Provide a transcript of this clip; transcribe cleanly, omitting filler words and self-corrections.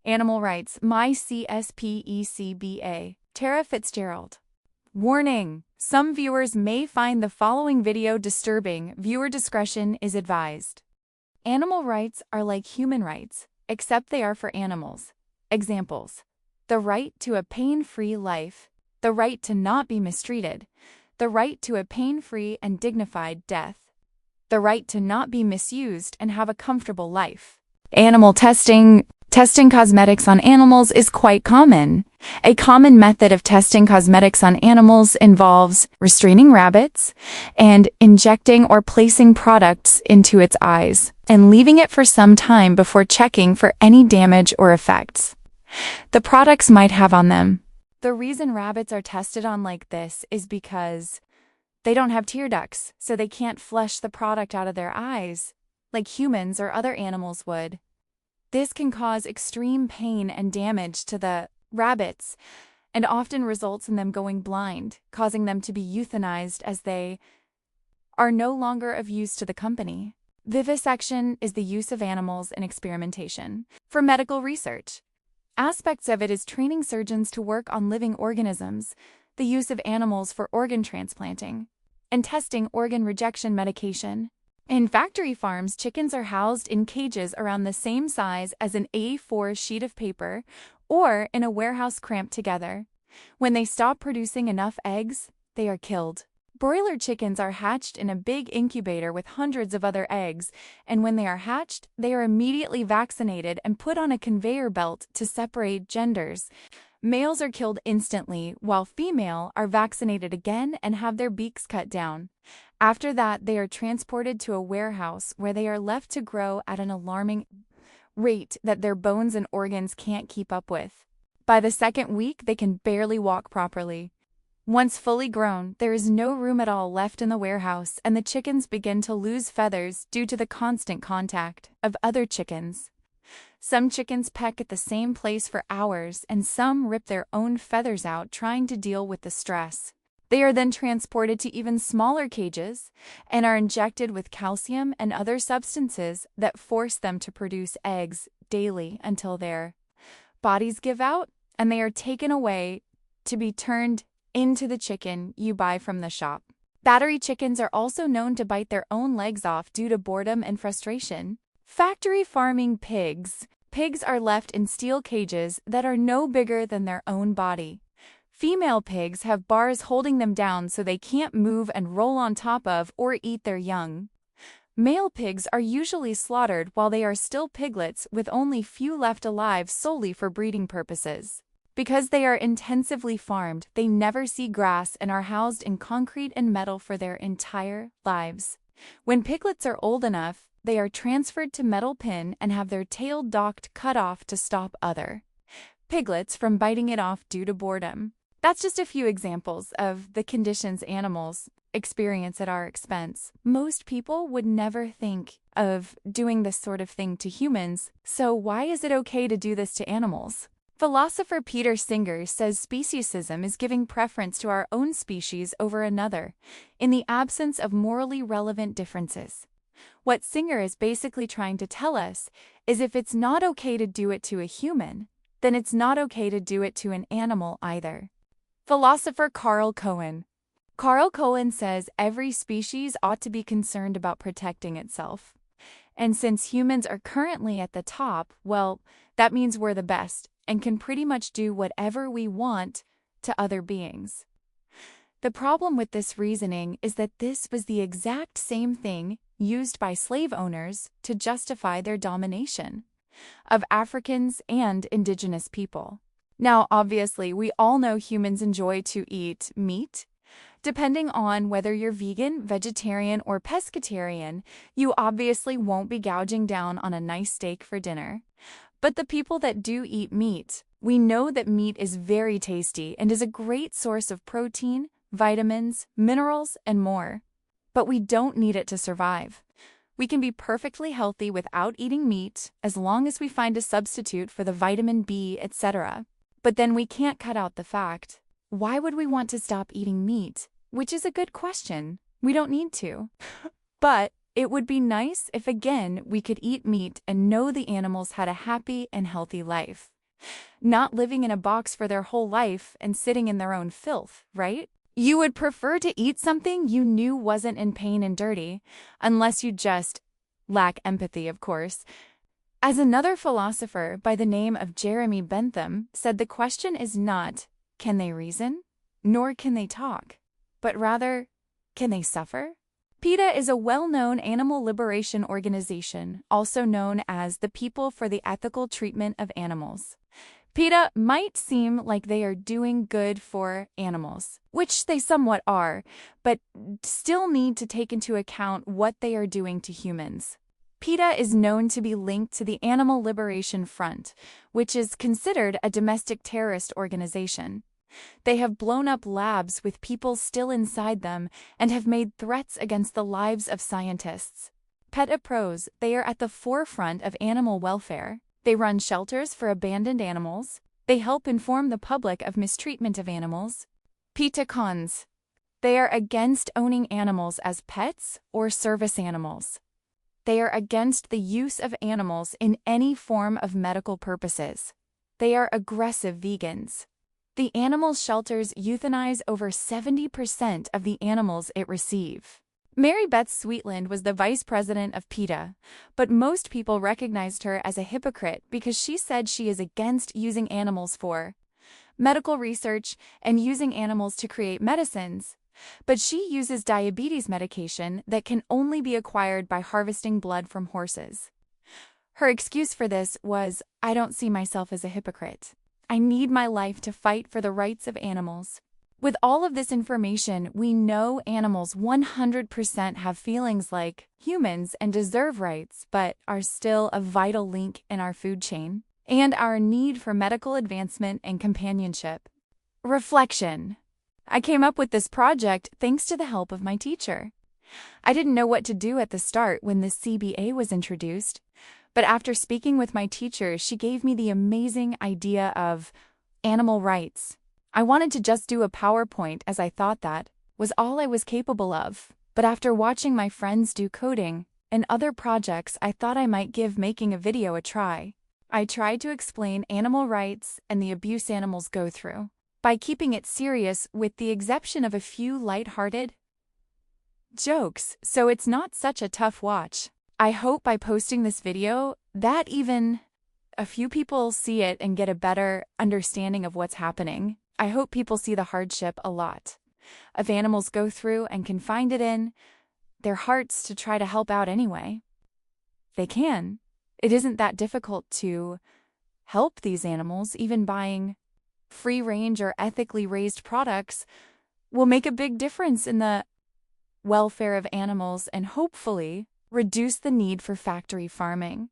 Animal Rights, My CSPECBA. Tara Fitzgerald. Warning! Some viewers may find the following video disturbing. Viewer discretion is advised. Animal rights are like human rights, except they are for animals. Examples: the right to a pain-free life, the right to not be mistreated, the right to a pain-free and dignified death, the right to not be misused and have a comfortable life. Animal testing. Testing cosmetics on animals is quite common. A common method of testing cosmetics on animals involves restraining rabbits and injecting or placing products into its eyes and leaving it for some time before checking for any damage or effects the products might have on them. The reason rabbits are tested on like this is because they don't have tear ducts, so they can't flush the product out of their eyes like humans or other animals would. This can cause extreme pain and damage to the rabbits and often results in them going blind, causing them to be euthanized as they are no longer of use to the company. Vivisection is the use of animals in experimentation for medical research. Aspects of it is training surgeons to work on living organisms, the use of animals for organ transplanting, and testing organ rejection medication. In factory farms, chickens are housed in cages around the same size as an A4 sheet of paper or in a warehouse cramped together. When they stop producing enough eggs, they are killed. Broiler chickens are hatched in a big incubator with hundreds of other eggs, and when they are hatched, they are immediately vaccinated and put on a conveyor belt to separate genders. Males are killed instantly, while female are vaccinated again and have their beaks cut down. After that, they are transported to a warehouse where they are left to grow at an alarming rate that their bones and organs can't keep up with. By the second week, they can barely walk properly. Once fully grown, there is no room at all left in the warehouse, and the chickens begin to lose feathers due to the constant contact of other chickens. Some chickens peck at the same place for hours, and some rip their own feathers out trying to deal with the stress. They are then transported to even smaller cages and are injected with calcium and other substances that force them to produce eggs daily until their bodies give out and they are taken away to be turned into the chicken you buy from the shop. Battery chickens are also known to bite their own legs off due to boredom and frustration. Factory farming pigs. Pigs are left in steel cages that are no bigger than their own body. Female pigs have bars holding them down so they can't move and roll on top of or eat their young. Male pigs are usually slaughtered while they are still piglets, with only few left alive solely for breeding purposes. Because they are intensively farmed, they never see grass and are housed in concrete and metal for their entire lives. When piglets are old enough, they are transferred to metal pen and have their tail docked cut off to stop other piglets from biting it off due to boredom. That's just a few examples of the conditions animals experience at our expense. Most people would never think of doing this sort of thing to humans, so why is it okay to do this to animals? Philosopher Peter Singer says speciesism is giving preference to our own species over another, in the absence of morally relevant differences. What Singer is basically trying to tell us is if it's not okay to do it to a human, then it's not okay to do it to an animal either. Philosopher Carl Cohen. Carl Cohen says every species ought to be concerned about protecting itself. And since humans are currently at the top, well, that means we're the best and can pretty much do whatever we want to other beings. The problem with this reasoning is that this was the exact same thing used by slave owners to justify their domination of Africans and indigenous people. Now, obviously, we all know humans enjoy to eat meat. Depending on whether you're vegan, vegetarian, or pescatarian, you obviously won't be gouging down on a nice steak for dinner. But the people that do eat meat, we know that meat is very tasty and is a great source of protein, vitamins, minerals, and more. But we don't need it to survive. We can be perfectly healthy without eating meat as long as we find a substitute for the vitamin B, etc. But then we can't cut out the fact. Why would we want to stop eating meat? Which is a good question. We don't need to. But it would be nice if again we could eat meat and know the animals had a happy and healthy life. not living in a box for their whole life and sitting in their own filth, right? You would prefer to eat something you knew wasn't in pain and dirty, unless you just lack empathy, of course. As another philosopher by the name of Jeremy Bentham said, the question is not, can they reason? Nor can they talk, but rather, can they suffer? PETA is a well-known animal liberation organization, also known as the People for the Ethical Treatment of Animals. PETA might seem like they are doing good for animals, which they somewhat are, but still need to take into account what they are doing to humans. PETA is known to be linked to the Animal Liberation Front, which is considered a domestic terrorist organization. They have blown up labs with people still inside them and have made threats against the lives of scientists. PETA Pros, they are at the forefront of animal welfare. They run shelters for abandoned animals. They help inform the public of mistreatment of animals. PETA Cons, they are against owning animals as pets or service animals. They are against the use of animals in any form of medical purposes. They are aggressive vegans. The animal shelters euthanize over 70% of the animals it receives. Mary Beth Sweetland was the vice president of PETA, but most people recognized her as a hypocrite because she said she is against using animals for medical research and using animals to create medicines. But she uses diabetes medication that can only be acquired by harvesting blood from horses. Her excuse for this was, I don't see myself as a hypocrite. I need my life to fight for the rights of animals. With all of this information, we know animals 100% have feelings like humans and deserve rights, but are still a vital link in our food chain and our need for medical advancement and companionship. Reflection. I came up with this project thanks to the help of my teacher. I didn't know what to do at the start when the CBA was introduced, but after speaking with my teacher, she gave me the amazing idea of animal rights. I wanted to just do a PowerPoint as I thought that was all I was capable of, but after watching my friends do coding and other projects, I thought I might give making a video a try. I tried to explain animal rights and the abuse animals go through by keeping it serious with the exception of a few light-hearted jokes, so it's not such a tough watch. I hope by posting this video that even a few people see it and get a better understanding of what's happening. I hope people see the hardship a lot of animals go through and can find it in their hearts to try to help out anyway. They can. It isn't that difficult to help these animals. Even buying free-range or ethically raised products will make a big difference in the welfare of animals and hopefully reduce the need for factory farming.